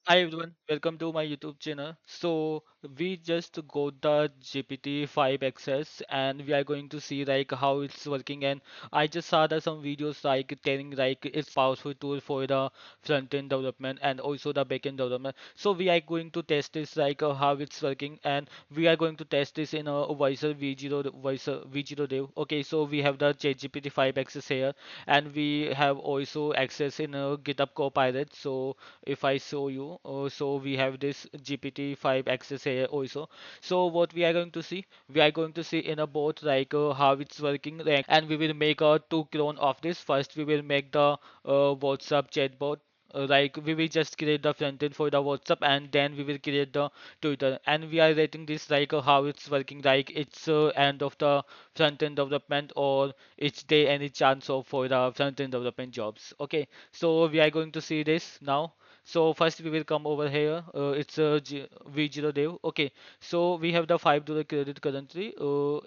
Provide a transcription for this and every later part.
Hi everyone, welcome to my YouTube channel. So we just got the GPT-5 access and we are going to see like how it's working, and I just saw that some videos like telling like it's powerful tool for the front-end development and also the back-end development. So we are going to test this like how it's working, and we are going to test this in a Visor V0 Dev. Okay, so we have the ChatGPT-5 access here, and we have also access in a GitHub Copilot. So if I show you, so we have this GPT-5 access here also. So what we are going to see, we are going to see in a both like how it's working, like, and we will make a two clone of this. First we will make the WhatsApp chatbot, like we will just create the front end for the WhatsApp, and then we will create the Twitter, and we are rating this like how it's working, like it's end of the front end development, or it's there any chance of for the front end development jobs. Okay, so we are going to see this now. So first we will come over here. It's a V0 Dev. Okay, so we have the $5 credit currently.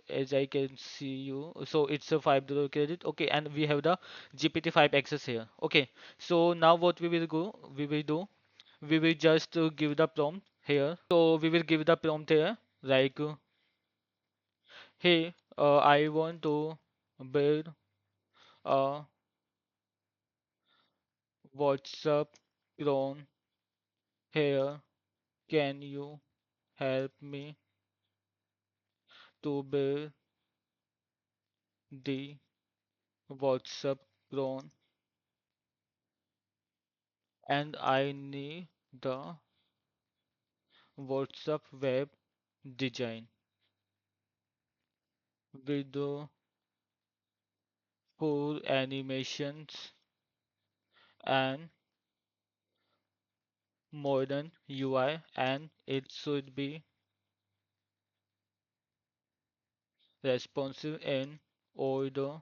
As I can see you. So it's a $5 credit. Okay, and we have the GPT-5 access here. Okay, so now what we will do, we will just give the prompt here. So we will give the prompt here, like, hey, I want to build a WhatsApp clone here. Can you help me to build the WhatsApp clone, and I need the WhatsApp web design with the full animations and modern UI, and it should be responsive in all the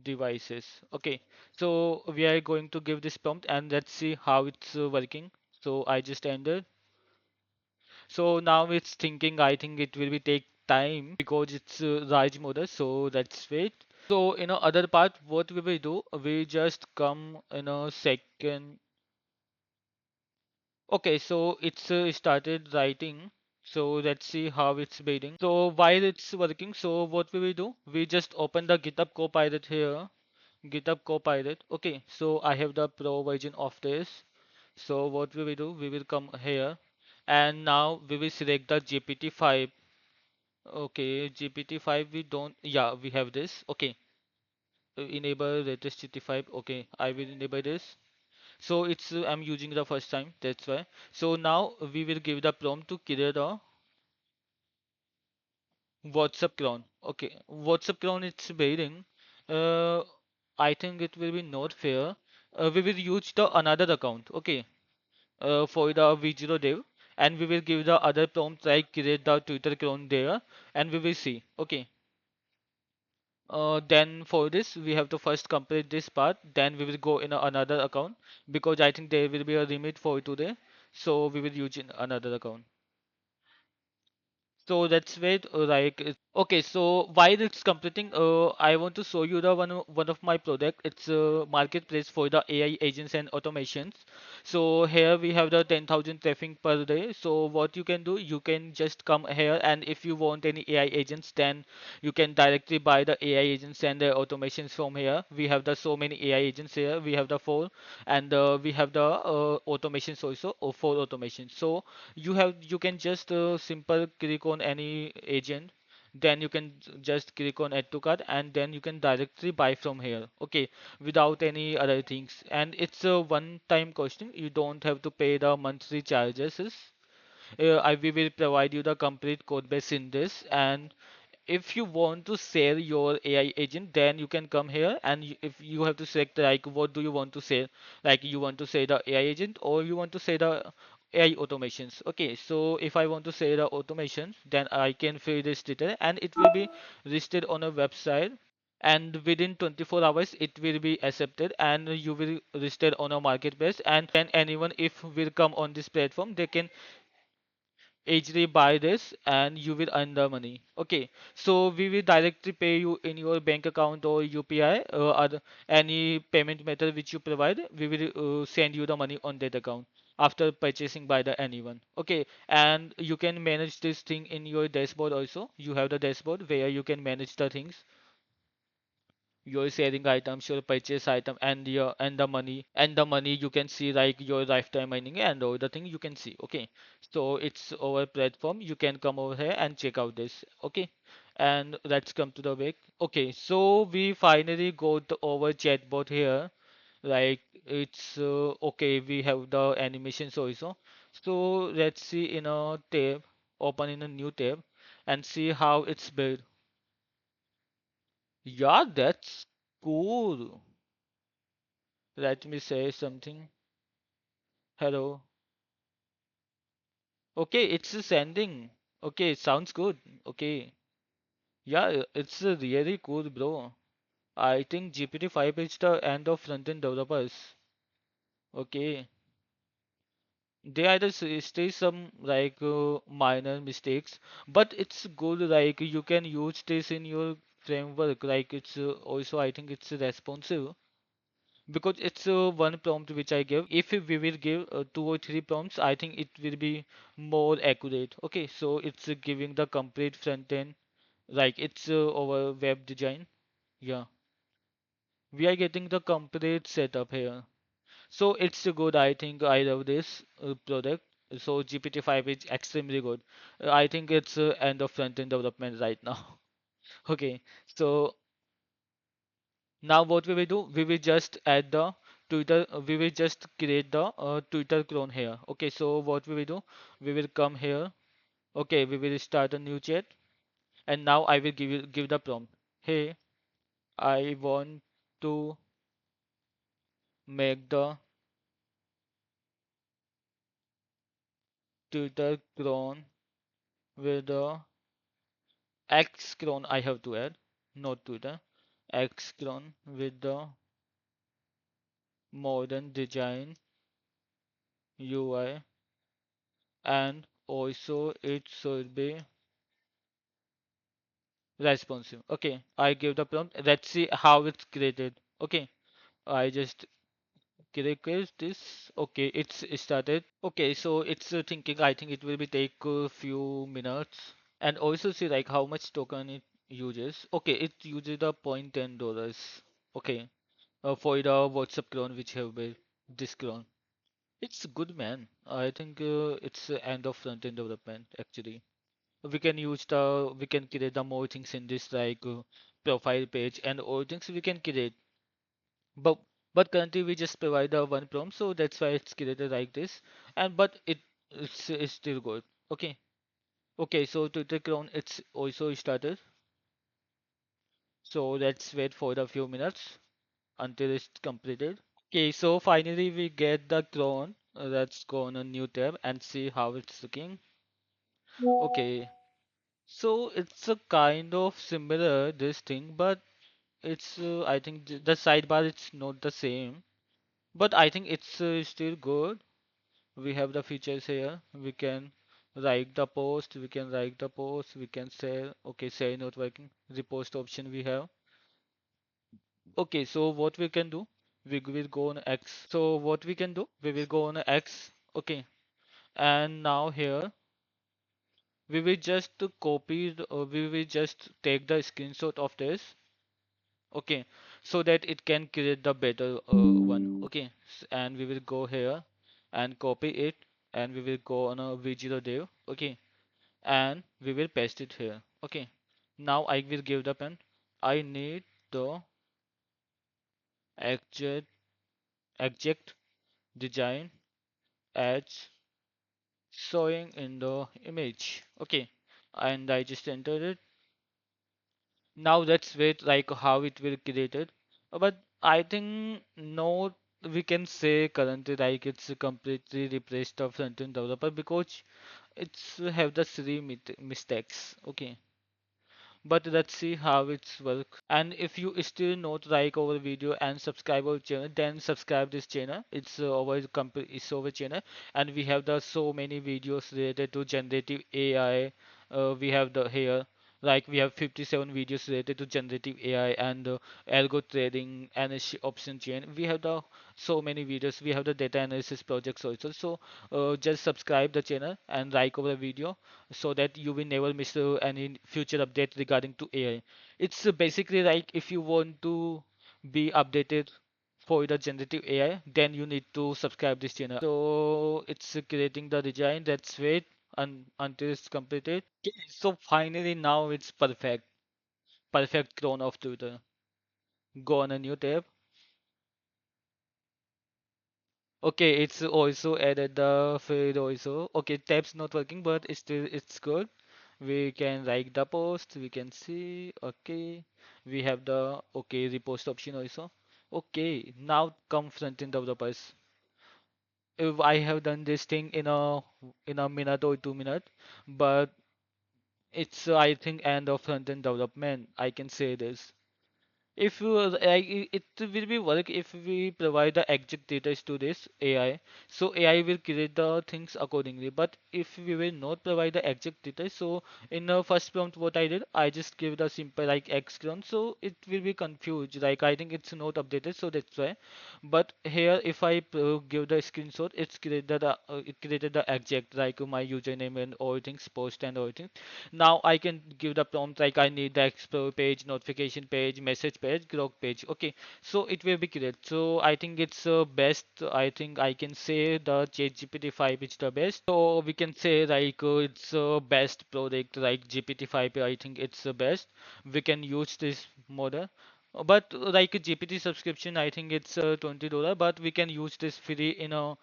devices. Okay, so we are going to give this prompt and let's see how it's working. So I just ended. So now it's thinking, I think it will be take time because it's large model, so let's wait. So in a other part, what we will do, we just come in a second. Okay, so it's started writing. So let's see how it's building. So while it's working, so what we will do, we just open the GitHub Copilot here. GitHub Copilot. Okay, so I have the pro version of this. So what we will do, we will come here, and now we will select the GPT-5. Okay, GPT-5 we don't, yeah, we have this. Okay, enable latest GPT-5. Okay, I will enable this. So it's I'm using the first time, that's why. So now we will give the prompt to create a WhatsApp clone. Okay, WhatsApp clone it's building. Uh, I think it will be not fair. We will use the another account. Okay, for the V0 Dev, and we will give the other prompts like create the Twitter clone there, and we will see. Okay. Then for this we have to first complete this part, then we will go in another account because I think there will be a limit for today, so we will use in another account. So that's wait, like okay. So while it's completing, I want to show you the one of my product. It's a marketplace for the AI agents and automations. So here we have the 10,000 traffic per day. So what you can do, you can just come here, and if you want any AI agents, then you can directly buy the AI agents and the automations from here. We have the so many AI agents here. We have the four, and we have the automations also, or four automations. So you can just simple click on any agent, then you can just click on add to cart, and then you can directly buy from here. Okay, without any other things, and it's a one time costing. You don't have to pay the monthly charges. We will provide you the complete code base in this, and if you want to sell your AI agent, then you can come here, and if you have to select like what do you want to sell, like you want to say the AI agent or you want to say the AI automations. Okay, so if I want to say the automation, then I can fill this detail and it will be listed on a website, and within 24 hours it will be accepted and you will listed on a marketplace, and then anyone if will come on this platform, they can easily buy this and you will earn the money. Okay, so we will directly pay you in your bank account or UPI or other, any payment method which you provide. We will send you the money on that account after purchasing by the anyone. Okay, and you can manage this thing in your dashboard also. You have the dashboard where you can manage the things, your sharing items, your purchase item, and the money you can see like your lifetime earning and all the thing you can see. Okay, so it's our platform. You can come over here and check out this. Okay, and let's come to the back. Okay, so we finally got our chatbot here. Like it's okay. We have the animations also. So let's see in a tab, open in a new tab, and see how it's built. Yeah, that's cool. Let me say something. Hello. Okay, it's sending. Okay, sounds good. Okay. Yeah, it's really cool, bro. I think GPT-5 is the end of front-end developers. Okay. There are still some like minor mistakes, but it's good. Like you can use this in your framework. Like it's also I think it's responsive. Because it's one prompt which I give. If we will give two or three prompts, I think it will be more accurate. Okay, so it's giving the complete front end, like it's our web design. Yeah, we are getting the complete setup here. So it's good. I think I love this product. So GPT-5 is extremely good. I think it's end of front end development right now. Okay, so now what we will do, we will just add the Twitter, we will just create the Twitter clone here. Okay, so what we will do, we will come here. Okay, we will start a new chat, and now I will give the prompt. Hey, I want to make the Twitter clone with the X clone I have to add, not Twitter. X clone with the modern design UI, and also it should be responsive. Okay, I give the prompt. Let's see how it's created. Okay, I just click this. Okay, it's started. Okay, so it's thinking. I think it will be take a few minutes. And also see like how much token it uses. Okay, it uses the $0.10. Okay, for the WhatsApp clone which have been this clone. It's good man. I think it's end of front end development actually. We can create the more things in this like profile page and all things we can create, but currently we just provide the one prompt, so that's why it's created like this. And but it's still good. Okay, okay, so to the clone it's also started, so let's wait for the few minutes until it's completed. Okay, so finally we get the clone. Let's go on a new tab and see how it's looking. Okay, so it's a kind of similar this thing, but it's I think the sidebar it's not the same, but I think it's still good. We have the features here. We can write the post. We can write the post. We can share. Okay, share not working. Repost option we have. Okay, so what we can do? We will go on X. So what we can do? We will go on X. Okay, and now here we will just copy. We will just take the screenshot of this. Okay, so that it can create the better one. Okay, and we will go here and copy it, and we will go on a v0 div. Okay, and we will paste it here. Okay, now I will give the pen. I need the exact exact design as showing in the image. Okay, and I just entered it. Now let's wait like how it will create it. But I think no, we can say currently like it's completely replaced the front-end developer because it's have the three mistakes. Okay, but let's see how it's work. And if you still not like our video and subscribe our channel, then subscribe this channel. It's our channel, and we have the so many videos related to generative AI. We have the here. Like we have 57 videos related to generative AI and algo trading and option chain. We have the so many videos. We have the data analysis projects also. So just subscribe the channel and like our video so that you will never miss any future update regarding to AI. It's basically like if you want to be updated for the generative AI, then you need to subscribe this channel. So it's creating the design. Let's wait until it's completed. Okay, so finally now it's perfect. Perfect clone of Twitter. Go on a new tab. Okay, it's also added the feed also. Okay, tab's not working, but it's good. We can like the post, we can see. Okay, we have the okay repost option also. Okay, now come front-end developers. If I have done this thing in a minute or 2 minutes, but it's I think end of front-end development. I can say this. If you it will be work if we provide the exact data to this AI, so AI will create the things accordingly. But if we will not provide the exact data, so in the first prompt, what I did, I just give the simple like X clone, so it will be confused. Like I think it's not updated, so that's why. But here, if I give the screenshot, it created the exact like my username and all things, post and all things. Now I can give the prompt like I need the explore page, notification page, message page, grok page. Okay, so it will be created. So I think it's best. I think I can say the ChatGPT-5 is the best. So we can say like it's best product like GPT-5. I think it's the best. We can use this model. But like a GPT subscription, I think it's $20. But we can use this free in a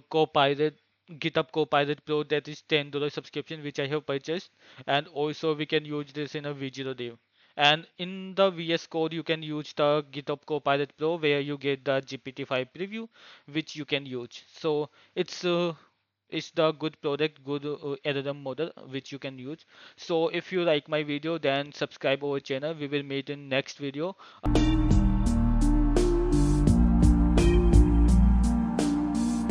Copilot GitHub Copilot Pro that is $10 subscription which I have purchased, and also we can use this in a V0 Dev. And in the VS Code you can use the GitHub Copilot Pro where you get the GPT-5 preview which you can use. So it's the good product, good LLM model which you can use. So if you like my video, then subscribe our channel. We will meet in next video.